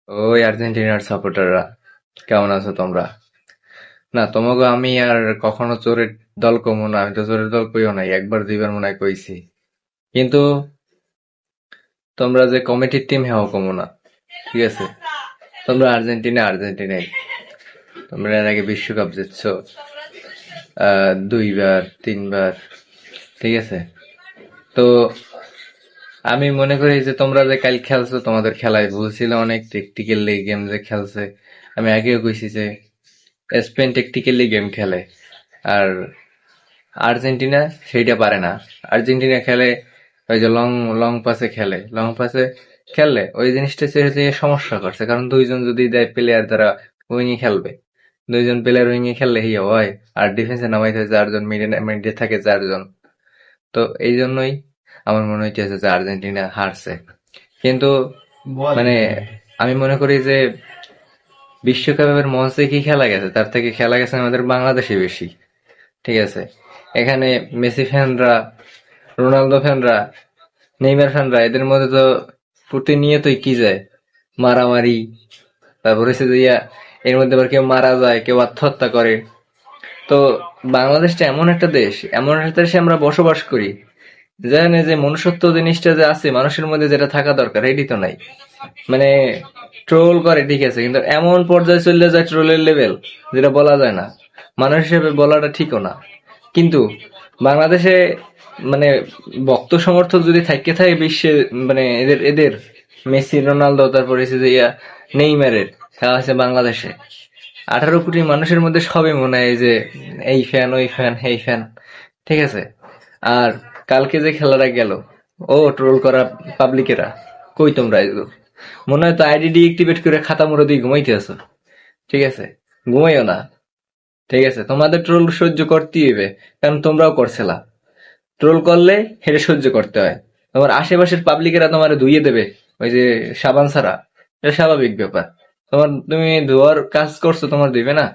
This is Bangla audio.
ওই আর্জেন্টিনার সাপোর্টাররা, কেমন আছো তোমরা? না, তোমাকে আমি আর কখনো চোরের দল কমু না। আমি তো চোরের দল কইও নাই, একবার দুইবার মনে হয় কইছি। কিন্তু তোমরা যে কমিটির টিম হ্যাঁ কমু না, ঠিক আছে? তোমরা আর্জেন্টিনাই। তোমরা এর আগে বিশ্বকাপ জিতছো দুইবার তিনবার, ঠিক আছে? তো আমি মনে করি যে তোমরা যে কাল খেলছো, তোমাদের খেলায় ভুল ছিল অনেক, টেকটিক্যালি গেম যে খেলছে। আমি আগেও কইছি যে স্পেন টেকটিক্যালি গেম খেলে, আর আর্জেন্টিনা সেইটা পারে না। আর্জেন্টিনা খেলে ওই যে লং লং পাসে খেলে, লং পাসে খেললে ওই জিনিসটা ছেড়ে সমস্যা করছে, কারণ দুইজন যদি দেয় প্লেয়ার তারা উইংয়ে খেলবে, দুইজন প্লেয়ার উইংয়ে খেললে হি হয়। আর ডিফেন্সে নামাইতে 4 জন, মিডে থাকে 4 জন। তো এই জন্যই আমার মনে হইতেছে যে আর্জেন্টিনা হারছে। কিন্তু মানে আমি মনে করি যে বিশ্বকাপের মঞ্চে কি খেলা গেছে, তার থেকে খেলা গেছে আমাদের বাংলাদেশে বেশি, ঠিক আছে? এখানে মেসি ফ্যানরা, রোনালদো ফ্যানরা, নেইমার ফ্যানরা, এদের মধ্যে তো প্রতিনিয়তই কি যায়, মারামারি। তারপর হচ্ছে যে এর মধ্যে আবার কেউ মারা যায়, কেউ আত্মহত্যা করে। তো বাংলাদেশটা এমন একটা দেশ, এমন একটা দেশে আমরা বসবাস করি, জানেন যে মনুষ্যত্ব জিনিসটা যে আছে মানুষের মধ্যে, যেটা থাকা দরকার এটি তো নাই। মানে ট্রোল করে ঠিক আছে, কিন্তু এমন পর্যায়ে চলে যায় ট্রোলের লেভেল, যেটা বলা যায় না। মানুষ হিসেবে বলাটা ঠিকও না। কিন্তু বাংলাদেশে মানে ভক্ত সমর্থক যদি থাকতে থাকে বিশ্বে, মানে এদের এদের মেসি রোনালদো, তারপরে হচ্ছে যে নেইমারের খেলা আছে বাংলাদেশে, 18 কোটি মানুষের মধ্যে সবই মনে হয় যে এই ফ্যান ওই ফ্যান এই ফ্যান, ঠিক আছে? আর কালকে যে খেলাটা গেল, ও ট্রোল করা পাবলিকেরা, কই তোমরা এগুলো? মনে হয় তো আইডি ডিএক্টিভেট করে খাতা মুড়ো দিয়ে ঘুমাইতে আছো, ঠিক আছে? ঘুমাইও না, ঠিক আছে? তোমাদের ট্রোল সহ্য করতেই হবে, কারণ তোমরাও করছিলা। ট্রোল করলে হেরে সহ্য করতে হয়। তোমার আশেপাশের পাবলিকেরা তোমার ধুইয়ে দেবে ওই যে সাবান ছাড়া, এটা স্বাভাবিক ব্যাপার। তুমি ধোয়ার কাজ করছো, তোমার ধুইবে না?